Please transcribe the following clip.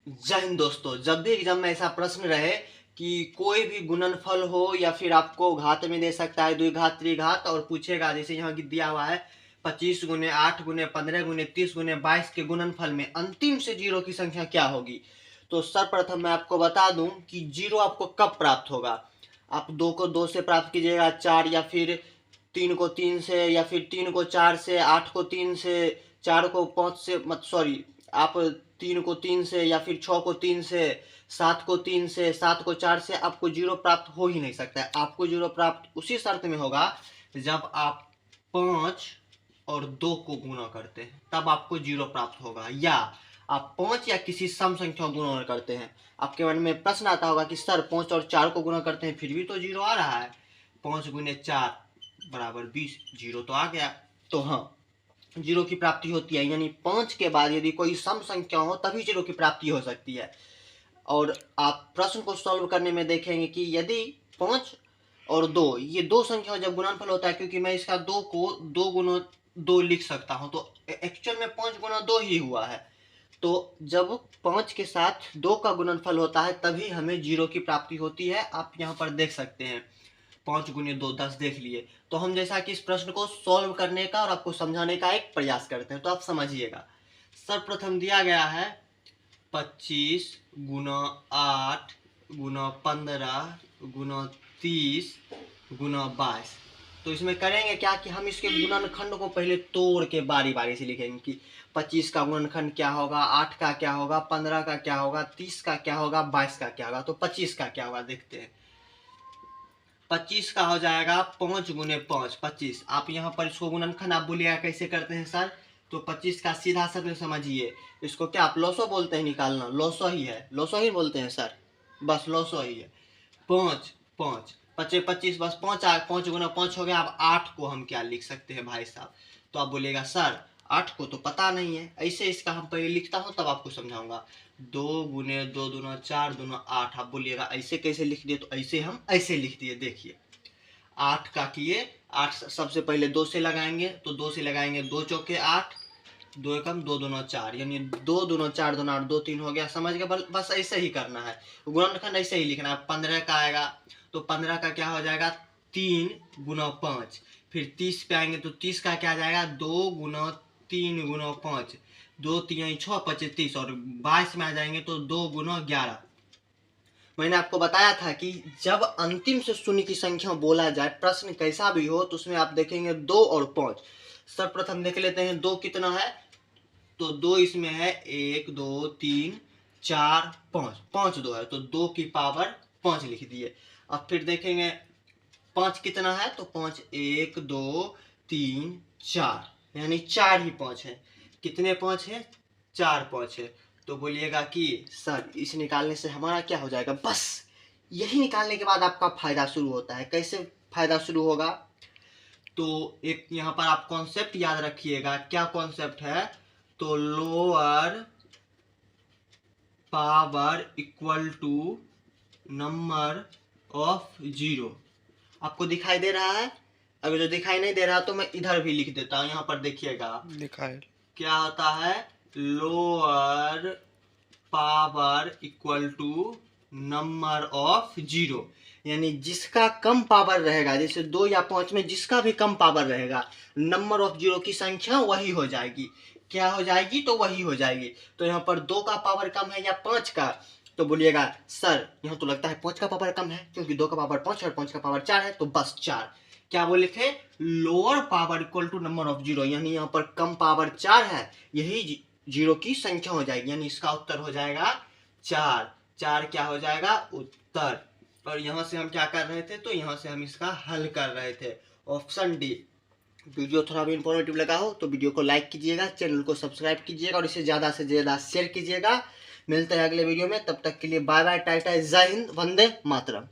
जय हिंद दोस्तों। जब भी एग्जाम में ऐसा प्रश्न रहे कि कोई भी गुणनफल हो या फिर आपको घात में दे सकता है, द्विघात त्रिघात, और पूछेगा जैसे यहाँ की दिया हुआ है 25 गुने 8 गुने 15 गुने 30 गुने 22 के गुणनफल में अंतिम से जीरो की संख्या क्या होगी। तो सर्वप्रथम मैं आपको बता दूं कि जीरो आपको कब प्राप्त होगा। आप 2 को 2 से प्राप्त कीजिएगा, 4 या फिर 3 को 3 से, या फिर 3 को 4 से, 8 को 3 से, 4 को 5 से, मत सॉरी, आप 3 को 3 से या फिर 6 को 3 से, 7 को 3 से, 7 को 4 से आपको जीरो प्राप्त हो ही नहीं सकता है। आपको जीरो प्राप्त उसी शर्त में होगा जब आप 5 और 2 को गुणा करते हैं, तब आपको जीरो प्राप्त होगा। या आप 5 या किसी सम संख्या को गुणा करते हैं। आपके मन में प्रश्न आता होगा कि सर 5 और 4 को गुणा करते हैं फिर भी तो जीरो आ रहा है, 5 गुने 4 बराबर 20, जीरो तो आ गया। तो हाँ, जीरो की प्राप्ति होती है, यानी 5 के बाद यदि कोई सम संख्या हो तभी जीरो की प्राप्ति हो सकती है। और आप प्रश्न को सॉल्व करने में देखेंगे कि यदि 5 और 2 ये दो संख्या जब गुणनफल होता है, क्योंकि मैं इसका 2 को 2 गुना 2 लिख सकता हूं, तो एक्चुअल में 5 गुना 2 ही हुआ है। तो जब 5 के साथ 2 का गुणनफल होता है तभी हमें जीरो की प्राप्ति होती है। आप यहाँ पर देख सकते हैं 5 गुने 2 10 देख लिए। तो हम जैसा कि इस प्रश्न को सॉल्व करने का और आपको समझाने का एक प्रयास करते हैं, तो आप समझिएगा। सर्वप्रथम दिया गया है 25 गुना 8 गुना 15 गुना 30 गुना 22। तो इसमें करेंगे क्या कि हम इसके गुणनखंड को पहले तोड़ के बारी बारी से लिखेंगे कि 25 का गुणनखंड क्या होगा, 8 का क्या होगा, 15 का क्या होगा, 30 का क्या होगा, 22 का क्या होगा। तो 25 का क्या होगा देखते हैं। 25 का हो जाएगा 5 गुने 5 25। आप यहाँ पर इसको गुणनखंड आप बोलिएगा कैसे करते हैं सर, तो 25 का सीधा शब्द समझिए, इसको क्या आप लॉसो बोलते हैं, निकालना लॉसो ही है, लॉसो ही बोलते हैं सर, बस लॉसो ही है। 5 5 25 25 बस 5 गुना 5 हो गया। अब 8 को हम क्या लिख सकते हैं भाई साहब, तो आप बोलिएगा सर 8 को तो पता नहीं है, ऐसे इसका हम पहले लिखता हूँ तब आपको समझाऊंगा। 2 गुने 2 दूना 4 दूना 8। आप बोलिएगा ऐसे कैसे लिख दिए, तो ऐसे हम ऐसे लिख दिए। देखिए 8 का किए, 8 सबसे पहले 2 से लगाएंगे, तो 2 से लगाएंगे 2 चौके 8, 2 एकम 2 दूना 4, यानी 2 दूना 4 दूना 8, 2 3 हो गया। समझ गए, बस ऐसे ही करना है, गुणनखंड ऐसे ही लिखना है। 15 का आएगा तो 15 का क्या हो जाएगा 3 गुना 5। फिर 30 पे आएंगे तो 30 का क्या आ जाएगा 2 गुना 3 गुना 5, 2 3 6 25 30। और 22 में आ जाएंगे तो 2 गुना 11। मैंने आपको बताया था कि जब अंतिम से शून्य की संख्या बोला जाए, प्रश्न कैसा भी हो, तो उसमें आप देखेंगे 2 और 5। सर्वप्रथम देख लेते हैं 2 कितना है, तो 2 इसमें है 1 2 3 4 5, 5 2 है, तो 2 की पावर 5 लिख दिए। अब फिर देखेंगे 5 कितना है, तो 5 1 2 3 4, यानी 4 ही 5 है। कितने 5 है, 4 5 है। तो बोलिएगा कि सर इस निकालने से हमारा क्या हो जाएगा, बस यही निकालने के बाद आपका फायदा शुरू होता है। कैसे फायदा शुरू होगा, तो एक यहाँ पर आप कॉन्सेप्ट याद रखिएगा। क्या कॉन्सेप्ट है, तो lower power equal to number of zero. आपको दिखाई दे रहा है, अगर जो दिखाई नहीं दे रहा तो मैं इधर भी लिख देता हूँ। यहाँ पर देखिएगा दिखाए क्या होता है, lower power equal to number of zero, यानी जिसका कम पावर रहेगा, जैसे 2 या 5 में जिसका भी कम पावर रहेगा, नंबर ऑफ जीरो की संख्या वही हो जाएगी। क्या हो जाएगी, तो वही हो जाएगी। तो यहाँ पर 2 का पावर कम है या 5 का, तो बोलिएगा सर यहाँ तो लगता है 5 का पावर कम है, क्योंकि 2 का पावर 5 और 5 का पावर 4 है, तो बस 4। क्या बोले थे, lower power equal to number of zero, यानी यहाँ पर कम पावर 4 है, यही जीरो की संख्या हो जाएगी, यानी इसका उत्तर हो जाएगा 4। 4 क्या हो जाएगा, उत्तर। और यहाँ से हम क्या कर रहे थे, तो यहाँ से हम इसका हल कर रहे थे, ऑप्शन डी। वीडियो थोड़ा भी इंफॉर्मेटिव लगा हो तो वीडियो को लाइक कीजिएगा, चैनल को सब्सक्राइब कीजिएगा और इसे ज़्यादा से ज़्यादा शेयर कीजिएगा। मिलते हैं अगले वीडियो में, तब तक के लिए बाय बाय, टाटा, जय हिंद, वंदे मातरम।